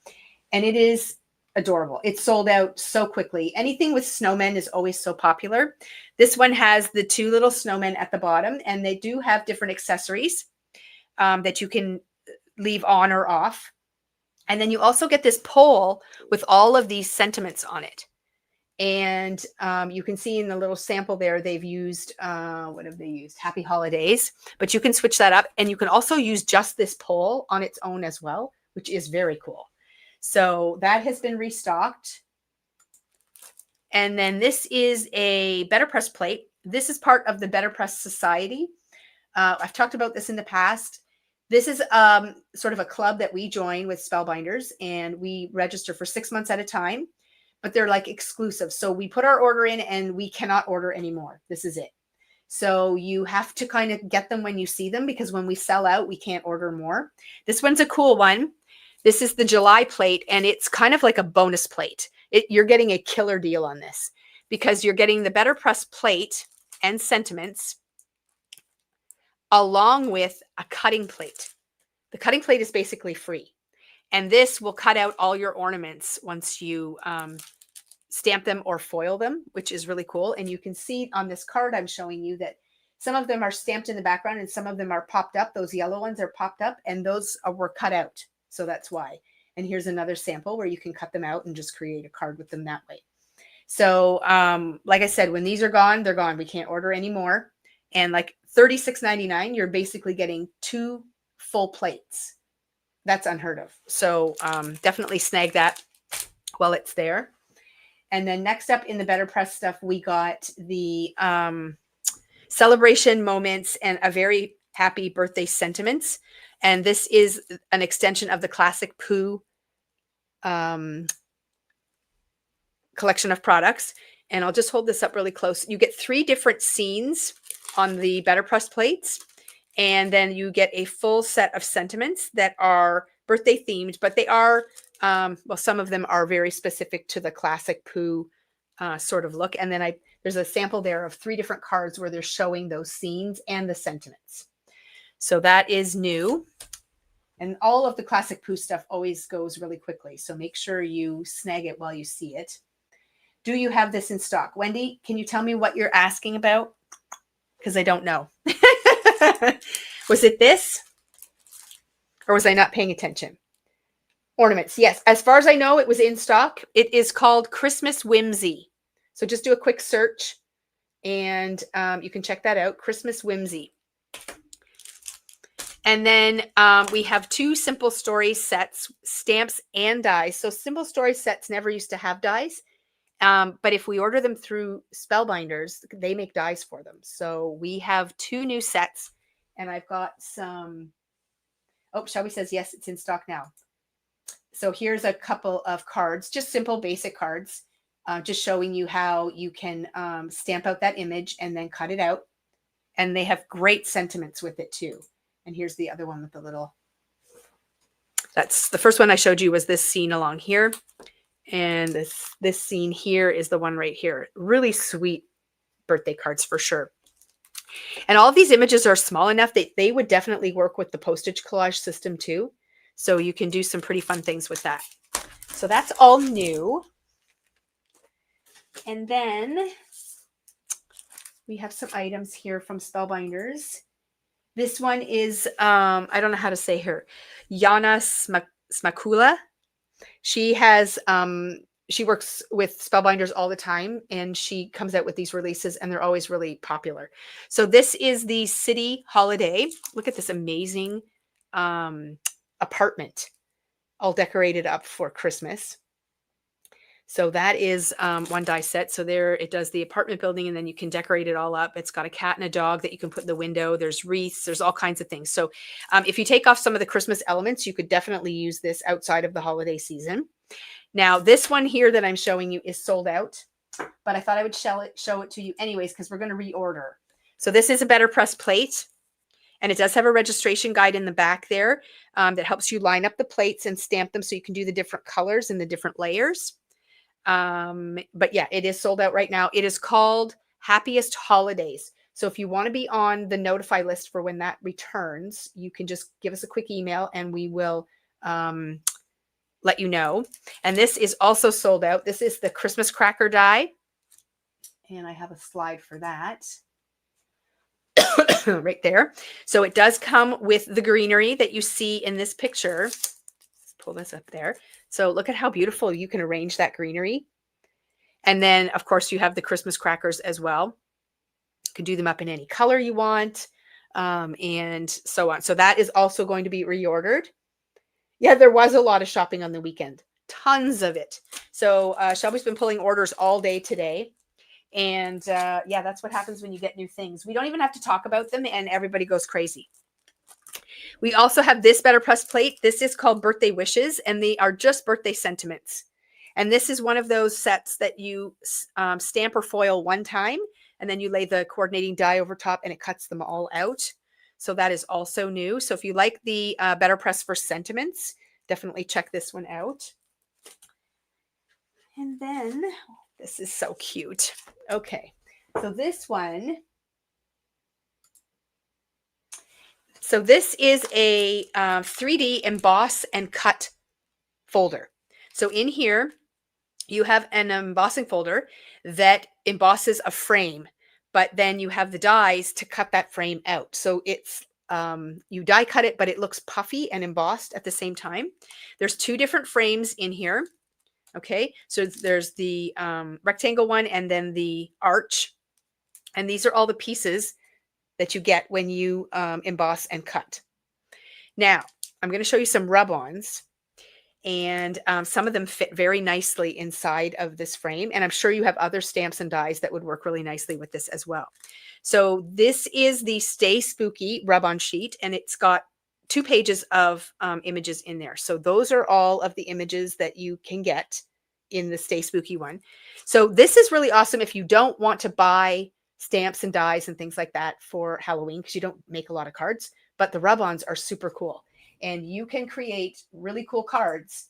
and it is adorable. It's sold out so quickly. Anything with snowmen is always so popular. This one has the two little snowmen at the bottom, and they do have different accessories that you can leave on or off. And then you also get this pole with all of these sentiments on it. And you can see in the little sample there, they've used, what have they used? Happy Holidays. But you can switch that up. And you can also use just this pole on its own as well, which is very cool. So that has been restocked. And then this is a Better Press plate. This is part of the Better Press Society. I've talked about this in the past. This is sort of a club that we join with Spellbinders, and we register for 6 months at a time. But they're like exclusive. So we put our order in and we cannot order anymore. This is it. So you have to kind of get them when you see them, because when we sell out, we can't order more. This one's a cool one. This is the July plate, and it's kind of like a bonus plate. You're getting a killer deal on this because you're getting the Better Press plate and sentiments along with a cutting plate. The cutting plate is basically free. And this will cut out all your ornaments once you stamp them or foil them, which is really cool. And you can see on this card I'm showing you that some of them are stamped in the background and some of them are popped up. Those yellow ones are popped up, and those were cut out. So that's why. And here's another sample where you can cut them out and just create a card with them that way. So like I said, when these are gone, they're gone. We can't order anymore. And like $36.99, you're basically getting 2 full plates. That's unheard of. So definitely snag that while it's there. And then next up in the Better Press stuff, we got the celebration moments and a very happy birthday sentiments. And this is an extension of the classic Pooh collection of products. And I'll just hold this up really close. You get 3 different scenes on the Better Press plates. And then you get a full set of sentiments that are birthday themed, but they are, well, some of them are very specific to the classic Pooh sort of look. And then there's a sample there of 3 different cards where they're showing those scenes and the sentiments. So that is new. And all of the Classic Pooh stuff always goes really quickly. So make sure you snag it while you see it. Do you have this in stock? Wendy, can you tell me what you're asking about? Because I don't know. Was it this? Or was I not paying attention? Ornaments. Yes. As far as I know, it was in stock. It is called Christmas Whimsy. So just do a quick search and you can check that out. Christmas Whimsy. And then we have 2 Simple Story sets, stamps and dies. So Simple Story sets never used to have dies. But if we order them through Spellbinders, they make dies for them. So we have 2 new sets, and I've got some. Oh, Shelby says, yes, it's in stock now. So here's a couple of cards, just simple basic cards, just showing you how you can stamp out that image and then cut it out. And they have great sentiments with it too. And here's the other one with the little. That's the first one I showed you, was this scene along here. And this scene here is the one right here. Really sweet birthday cards for sure. And all of these images are small enough that they would definitely work with the postage collage system too. So you can do some pretty fun things with that. So that's all new. And then we have some items here from Spellbinders. This one is, I don't know how to say her, Yana Smakula. She has, she works with Spellbinders all the time, and she comes out with these releases, and they're always really popular. So this is the City Holiday. Look at this amazing apartment all decorated up for Christmas. So that is one die set. So there it does the apartment building, and then you can decorate it all up. It's got a cat and a dog that you can put in the window. There's wreaths. There's all kinds of things. So if you take off some of the Christmas elements, you could definitely use this outside of the holiday season. Now, this one here that I'm showing you is sold out, but I thought I would show it to you anyways, because we're going to reorder. So this is a Better Press plate, and it does have a registration guide in the back there that helps you line up the plates and stamp them so you can do the different colors and the different layers. But yeah, it is sold out right now. It is called Happiest Holidays. So if you want to be on the notify list for when that returns, you can just give us a quick email and we will let you know. And this is also sold out. This is the Christmas cracker die. And I have a slide for that right there. So it does come with the greenery that you see in this picture. Let's pull this up there. So look at how beautiful you can arrange that greenery. And then, of course, you have the Christmas crackers as well. You can do them up in any color you want, and so on. So that is also going to be reordered. Yeah, there was a lot of shopping on the weekend. Tons of it. So Shelby's been pulling orders all day today. And yeah, that's what happens when you get new things. We don't even have to talk about them, and everybody goes crazy. We also have this Better Press plate. This is called Birthday Wishes, and they are just birthday sentiments. And this is one of those sets that you stamp or foil one time, and then you lay the coordinating die over top, and it cuts them all out. So that is also new. So if you like the Better Press for sentiments, definitely check this one out. And then, this is so cute. Okay, so this one. So this is a 3D emboss and cut folder. So in here, you have an embossing folder that embosses a frame, but then you have the dies to cut that frame out. So it's, you die cut it, but it looks puffy and embossed at the same time. There's 2 different frames in here. Okay, so there's the rectangle one and then the arch. And these are all the pieces that you get when you emboss and cut. Now, I'm going to show you some rub-ons, and some of them fit very nicely inside of this frame, and I'm sure you have other stamps and dies that would work really nicely with this as well. So this is the Stay Spooky rub-on sheet, and it's got 2 pages of images in there. So those are all of the images that you can get in the Stay Spooky one. So this is really awesome if you don't want to buy stamps and dies and things like that for Halloween, because you don't make a lot of cards, but the rub-ons are super cool, and you can create really cool cards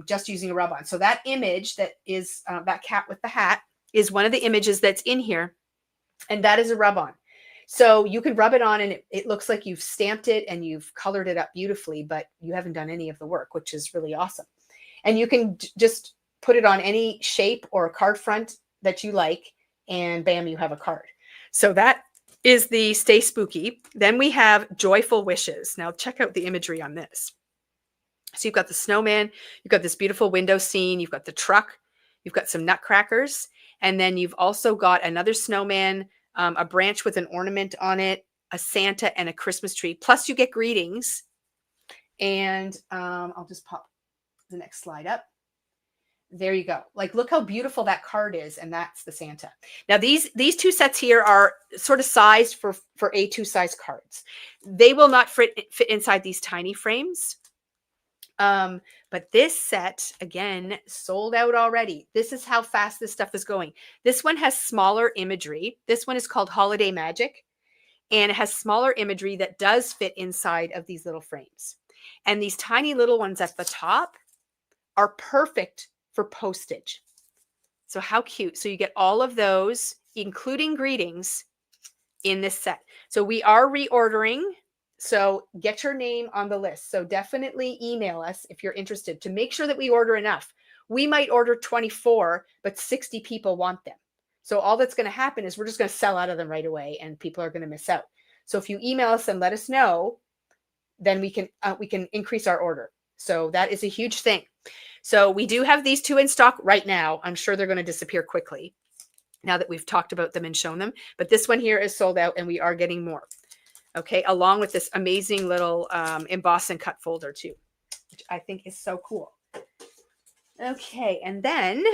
just using a rub-on. So that image that is that cat with the hat is one of the images that's in here, and that is a rub-on. So you can rub it on and it looks like you've stamped it and you've colored it up beautifully, but you haven't done any of the work, which is really awesome. And you can just put it on any shape or a card front that you like, and bam, you have a card. So that is the Stay Spooky. Then we have Joyful Wishes. Now check out the imagery on this. So you've got the snowman, you've got this beautiful window scene, you've got the truck, you've got some nutcrackers, and then you've also got another snowman, a branch with an ornament on it, a Santa, and a Christmas tree. Plus you get greetings. And I'll just pop the next slide up. There you go. Like, look how beautiful that card is. And that's the Santa. Now these two sets here are sort of sized for A2 size cards. They will not fit inside these tiny frames. But this set, again, sold out already. This is how fast this stuff is going. This one has smaller imagery. This one is called Holiday Magic, and it has smaller imagery that does fit inside of these little frames. And these tiny little ones at the top are perfect for postage. So how cute. So you get all of those, including greetings, in this set. So we are reordering. So get your name on the list. So definitely email us if you're interested to make sure that we order enough. We might order 24, but 60 people want them. So all that's going to happen is we're just going to sell out of them right away and people are going to miss out. So if you email us and let us know, then we can increase our order. So that is a huge thing. So we do have these two in stock right now. I'm sure they're going to disappear quickly now that we've talked about them and shown them. But this one here is sold out and we are getting more. Okay, along with this amazing little emboss and cut folder too, which I think is so cool. Okay, and then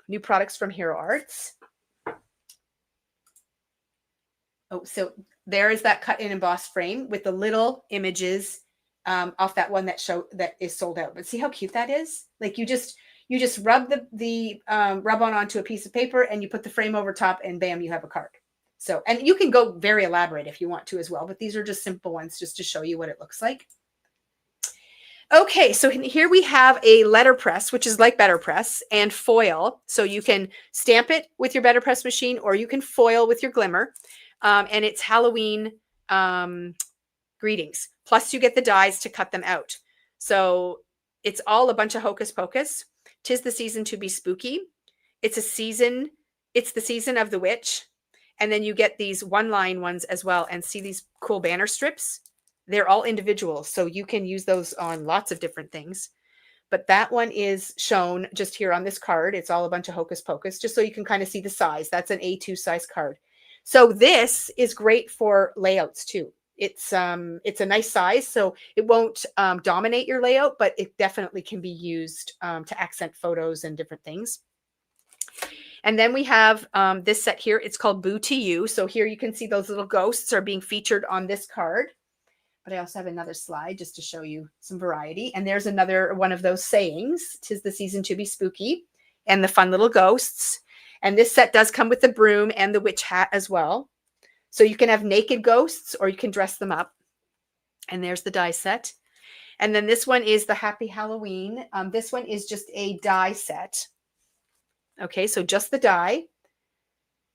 new products from Hero Arts. Oh, so there is that cut and emboss frame with the little images off that one that is sold out. But see how cute that is? Like you just rub the rub on onto a piece of paper and you put the frame over top and bam, you have a card. So, and you can go very elaborate if you want to as well, but these are just simple ones just to show you what it looks like. Okay, so here we have a letterpress, which is like Betterpress, and foil. So you can stamp it with your Betterpress machine or you can foil with your Glimmer. And it's Halloween greetings. Plus you get the dies to cut them out. So it's all a bunch of hocus pocus. 'Tis the season to be spooky. It's the season of the witch. And then you get these one-line ones as well. And see these cool banner strips? They're all individual. So you can use those on lots of different things. But that one is shown just here on this card. It's all a bunch of hocus pocus, just so you can kind of see the size. That's an A2 size card. So this is great for layouts too. It's a nice size, so it won't dominate your layout, but it definitely can be used to accent photos and different things. And then we have this set here. It's called Boo to You. So here you can see those little ghosts are being featured on this card. But I also have another slide just to show you some variety. And there's another one of those sayings. 'Tis the season to be spooky. And the fun little ghosts. And this set does come with the broom and the witch hat as well. So you can have naked ghosts or you can dress them up. And there's the die set. And then this one is the Happy Halloween. This one is just a die set. Okay, so just the die.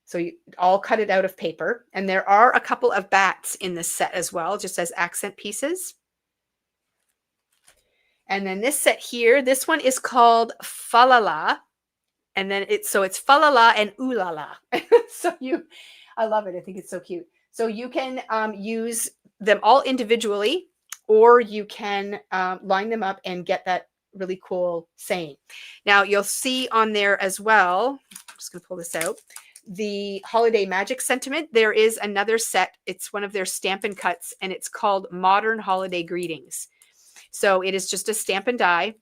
So you all cut it out of paper. And there are a couple of bats in this set as well, just as accent pieces. And then this set here, this one is called Falala. And then it's Falala and Ooh La La. So I love it. I think it's so cute. So you can use them all individually, or you can line them up and get that really cool saying. Now you'll see on there as well, I'm just going to pull this out, the Holiday Magic Sentiment. There is another set. It's one of their Stampin' Cuts, and it's called Modern Holiday Greetings. So it is just a stamp and die,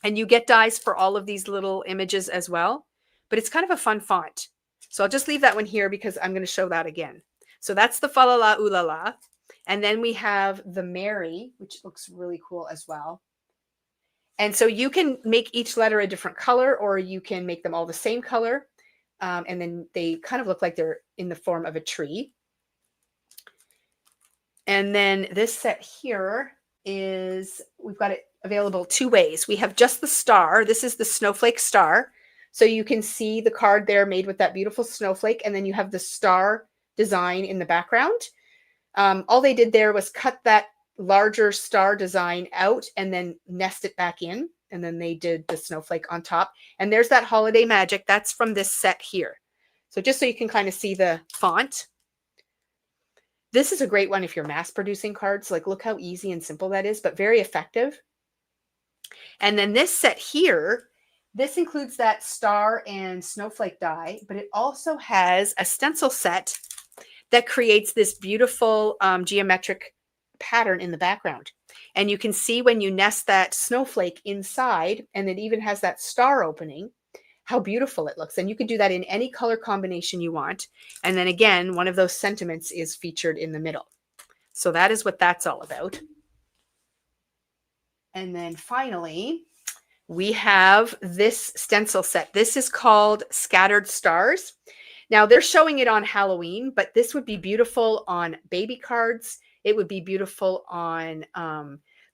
and you get dies for all of these little images as well, but it's kind of a fun font. So I'll just leave that one here because I'm going to show that again. So that's the Falala Ooh La La. And then we have the Mary, which looks really cool as well. And so you can make each letter a different color, or you can make them all the same color. And then they kind of look like they're in the form of a tree. And then this set here is, we've got it available two ways. We have just the star. This is the snowflake star. So you can see the card there made with that beautiful snowflake. And then you have the star design in the background. All they did there was cut that larger star design out and then nest it back in. And then they did the snowflake on top. And there's that holiday magic. That's from this set here. So just so you can kind of see the font. This is a great one if you're mass producing cards. Like, look how easy and simple that is, but very effective. And then this set here, this includes that star and snowflake die, but it also has a stencil set that creates this beautiful geometric pattern in the background. And you can see when you nest that snowflake inside, and it even has that star opening, how beautiful it looks. And you could do that in any color combination you want. And then again, one of those sentiments is featured in the middle. So that is what that's all about. And then finally, we have this stencil set. This is called Scattered Stars. Now they're showing it on Halloween, but this would be beautiful on baby cards. It would be beautiful on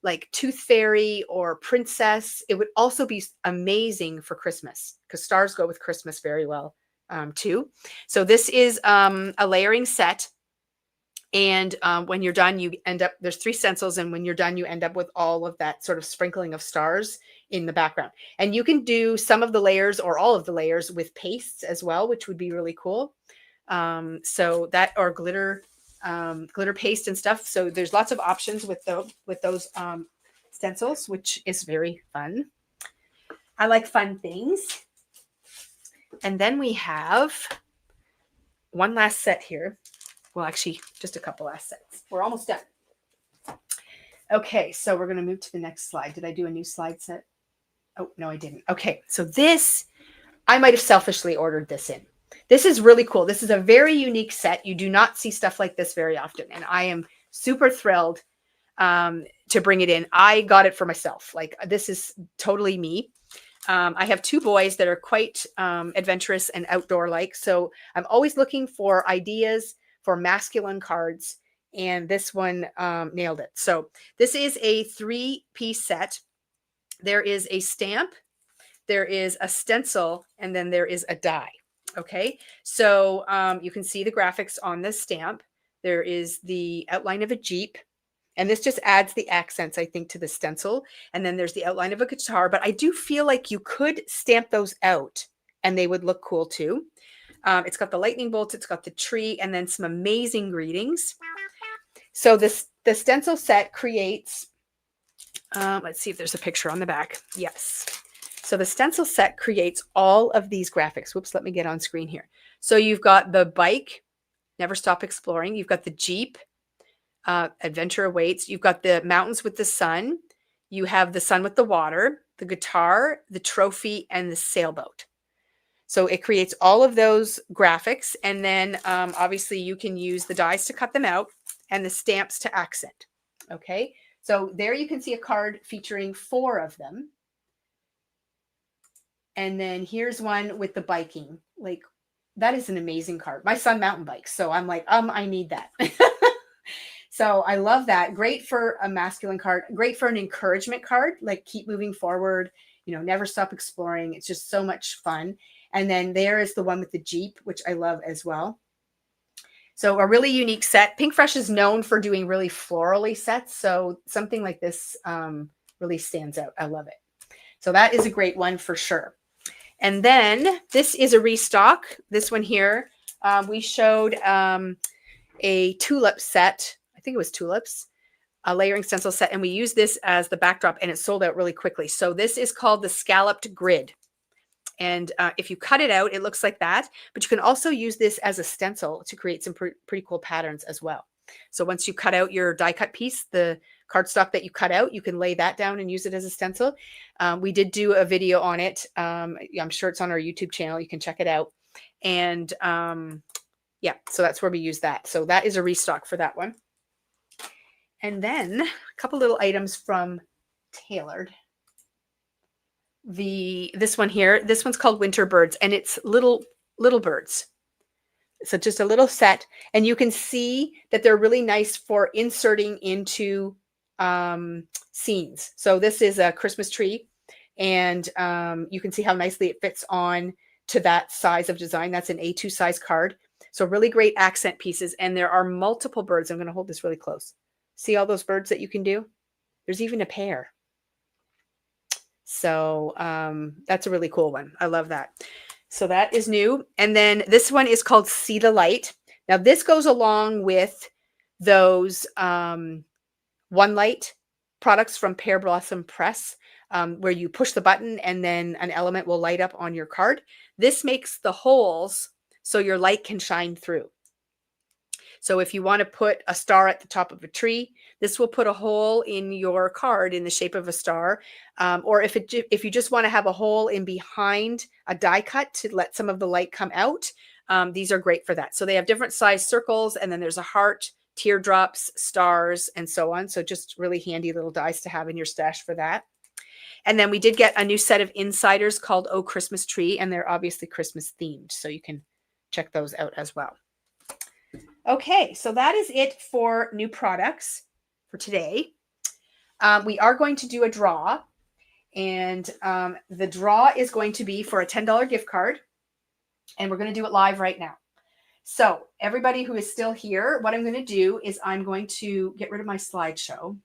like Tooth Fairy or Princess. It would also be amazing for Christmas because stars go with Christmas very well too. So this is a layering set. And when you're done, you end up, there's 3 stencils. And when you're done, you end up with all of that sort of sprinkling of stars in the background. And you can do some of the layers or all of the layers with pastes as well, which would be really cool. So that, or glitter paste and stuff. So there's lots of options with those stencils, which is very fun. I like fun things. And then we have one last set here. Well, actually, just a couple last sets. We're almost done. Okay, so we're going to move to the next slide. Did I do a new slide set? Oh, no, I didn't. Okay, so this, I might have selfishly ordered this in. This is really cool. This is a very unique set. You do not see stuff like this very often. And I am super thrilled to bring it in. I got it for myself. Like, this is totally me. I have 2 boys that are quite adventurous and outdoor-like. So I'm always looking for ideas for masculine cards. And this one nailed it. So this is a 3-piece set. There is a stamp, there is a stencil, and then there is a die. Okay, so you can see the graphics on this stamp. There is the outline of a Jeep, and this just adds the accents, I think, to the stencil. And then there's the outline of a guitar, but I do feel like you could stamp those out and they would look cool too. It's got the lightning bolts, it's got the tree, and then some amazing greetings. So the stencil set creates, let's see if there's a picture on the back. Yes. So the stencil set creates all of these graphics. Whoops, let me get on screen here. So you've got the bike, Never Stop Exploring. You've got the Jeep, Adventure Awaits. You've got the mountains with the sun. You have the sun with the water, the guitar, the trophy, and the sailboat. So it creates all of those graphics. And then obviously you can use the dies to cut them out and the stamps to accent. Okay. So there you can see a card featuring 4 of them. And then here's one with the biking. Like, that is an amazing card. My son mountain bikes. So I'm like, I need that. So I love that. Great for a masculine card. Great for an encouragement card. Like, keep moving forward. You know, never stop exploring. It's just so much fun. And then there is the one with the Jeep, which I love as well. So a really unique set. Pinkfresh is known for doing really florally sets. So something like this really stands out. I love it. So that is a great one for sure. And then this is a restock. This one here, we showed a tulip set. I think it was tulips, a layering stencil set. And we used this as the backdrop and it sold out really quickly. So this is called the Scalloped Grid. And if you cut it out, it looks like that. But you can also use this as a stencil to create some pretty cool patterns as well. So once you cut out your die cut piece, the cardstock that you cut out, you can lay that down and use it as a stencil. We did do a video on it. I'm sure it's on our YouTube channel. You can check it out. And yeah, so that's where we use that. So that is a restock for that one. And then a couple little items from Tailored. This one here, this one's called Winter Birds, and it's little birds. So just a little set, and you can see that they're really nice for inserting into scenes. So this is a Christmas tree, and you can see how nicely it fits on to that size of design. That's an A2 size card. So really great accent pieces. And there are multiple birds. I'm going to hold this really close. See all those birds that you can do? There's even a pair. So that's a really cool one. I love that. So that is new. And then this one is called See the Light. Now this goes along with those One Light products from Pear Blossom Press, where you push the button and then an element will light up on your card. This makes the holes so your light can shine through. So if you want to put a star at the top of a tree, this will put a hole in your card in the shape of a star. Or if you just want to have a hole in behind a die cut to let some of the light come out, these are great for that. So they have different size circles, and then there's a heart, teardrops, stars, and so on. So just really handy little dies to have in your stash for that. And then we did get a new set of insiders called Oh Christmas Tree, and they're obviously Christmas themed. So you can check those out as well. Okay, so that is it for new products for today. We are going to do a draw, and the draw is going to be for a $10 gift card, and we're going to do it live right now. So everybody who is still here, what I'm going to do is I'm going to get rid of my slideshow,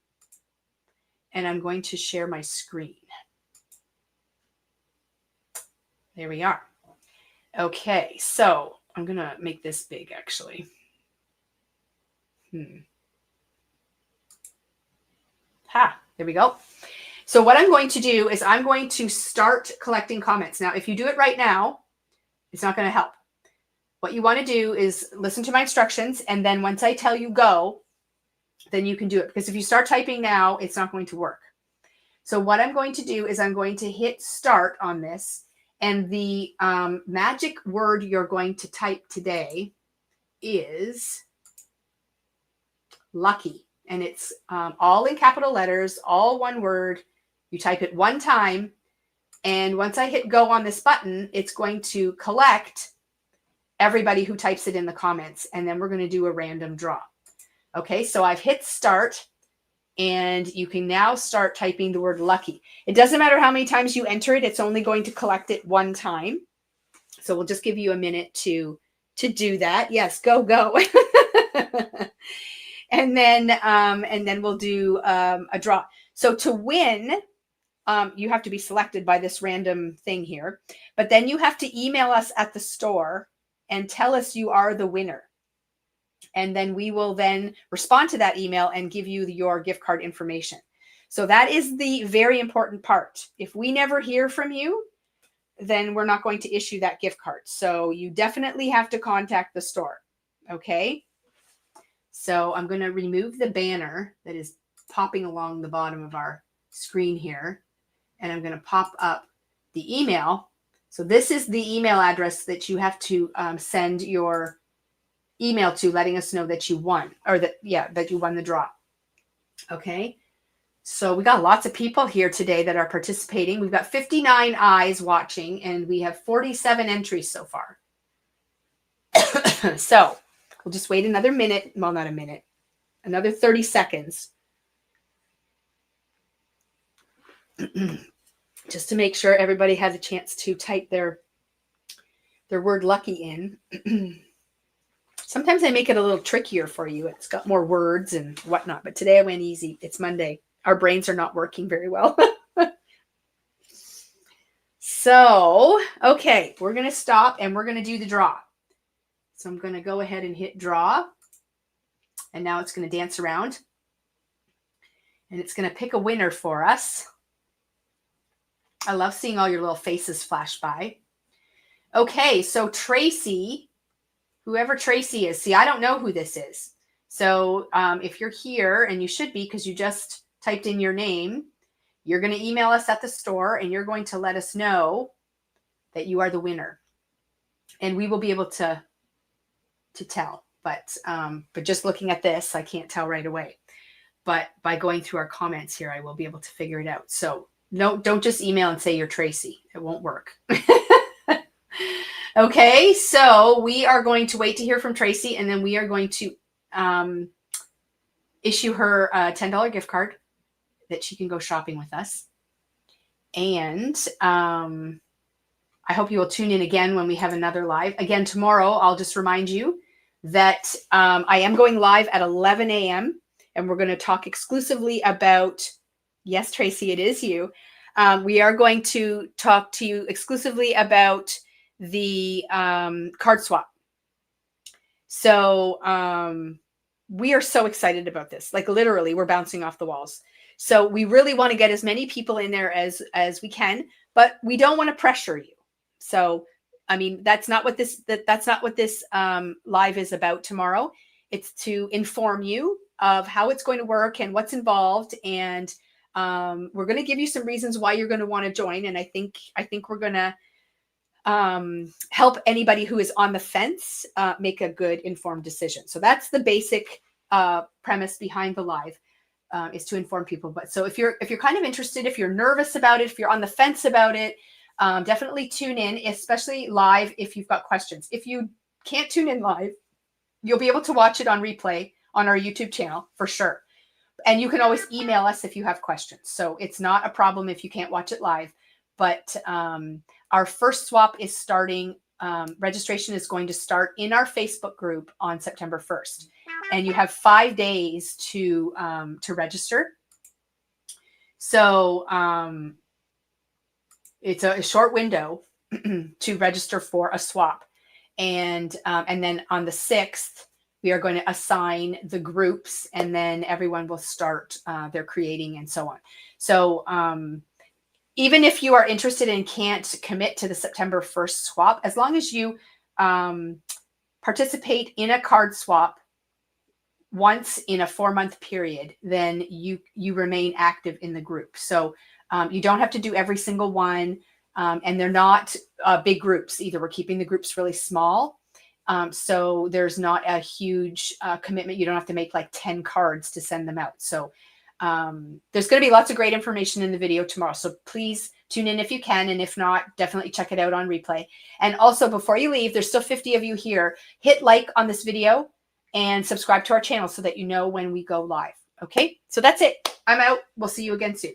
and I'm going to share my screen. There we are. Okay, so I'm going to make this big, actually. There we go. So what I'm going to do is I'm going to start collecting comments. Now, if you do it right now, it's not going to help. What you want to do is listen to my instructions, and then once I tell you go, then you can do it. Because if you start typing now, it's not going to work. So what I'm going to do is I'm going to hit start on this, and the magic word you're going to type today is lucky. And it's all in capital letters, all one word. You type it one time. And once I hit go on this button, it's going to collect everybody who types it in the comments. And then we're going to do a random draw. Okay, so I've hit start. And you can now start typing the word lucky. It doesn't matter how many times you enter it. It's only going to collect it one time. So we'll just give you a minute to do that. Yes, go. And then we'll do a draw. So to win, you have to be selected by this random thing here. But then you have to email us at the store and tell us you are the winner. And then we will then respond to that email and give you your gift card information. So that is the very important part. If we never hear from you, then we're not going to issue that gift card. So you definitely have to contact the store. Okay. So I'm going to remove the banner that is popping along the bottom of our screen here. And I'm going to pop up the email. So this is the email address that you have to send your email to, letting us know that you won, or that you won the draw. Okay. So we got lots of people here today that are participating. We've got 59 eyes watching, and we have 47 entries so far. So we'll just wait another minute. Well, not a minute, another 30 seconds. Just to make sure everybody has a chance to type their word lucky in. Sometimes I make it a little trickier for you. It's got more words and whatnot, but today I went easy. It's Monday. Our brains are not working very well. So, okay, we're going to stop and we're going to do the draw. So I'm going to go ahead and hit draw. And now it's going to dance around. And it's going to pick a winner for us. I love seeing all your little faces flash by. Okay, so Tracy, whoever Tracy is. See, I don't know who this is. So if you're here, and you should be because you just typed in your name, you're going to email us at the store, and you're going to let us know that you are the winner. And we will be able to tell. But just looking at this, I can't tell right away. But by going through our comments here, I will be able to figure it out. So no, don't just email and say you're Tracy. It won't work. Okay, so we are going to wait to hear from Tracy, and then we are going to issue her a $10 gift card that she can go shopping with us. And I I hope you will tune in again when we have another live. Again, tomorrow, I'll just remind you that I am going live at 11 a.m. and we're going to talk exclusively about, yes, Tracy, it is you. We are going to talk to you exclusively about the card swap. So we are so excited about this. Like literally, we're bouncing off the walls. So we really want to get as many people in there as we can, but we don't want to pressure you. So, I mean, that's not what this live is about tomorrow. It's to inform you of how it's going to work and what's involved. And we're going to give you some reasons why you're going to want to join. And I think we're going to help anybody who is on the fence make a good informed decision. So that's the basic premise behind the live, is to inform people. But so if you're kind of interested, if you're nervous about it, if you're on the fence about it, definitely tune in, especially live if you've got questions. If you can't tune in live, you'll be able to watch it on replay on our YouTube channel for sure. And you can always email us if you have questions. So it's not a problem if you can't watch it live. But our first swap is starting. Registration is going to start in our Facebook group on September 1st. And you have 5 days to register. So it's a short window to register for a swap. And then on the 6th, we are going to assign the groups, and then everyone will start their creating and so on. So even if you are interested and can't commit to the September 1st swap, as long as you participate in a card swap once in a 4-month period, then you remain active in the group. So you don't have to do every single one. And they're not big groups either. We're keeping the groups really small. So there's not a huge commitment. You don't have to make like 10 cards to send them out. So there's going to be lots of great information in the video tomorrow. So please tune in if you can. And if not, definitely check it out on replay. And also before you leave, there's still 50 of you here. Hit like on this video and subscribe to our channel so that you know when we go live. Okay, so that's it. I'm out. We'll see you again soon.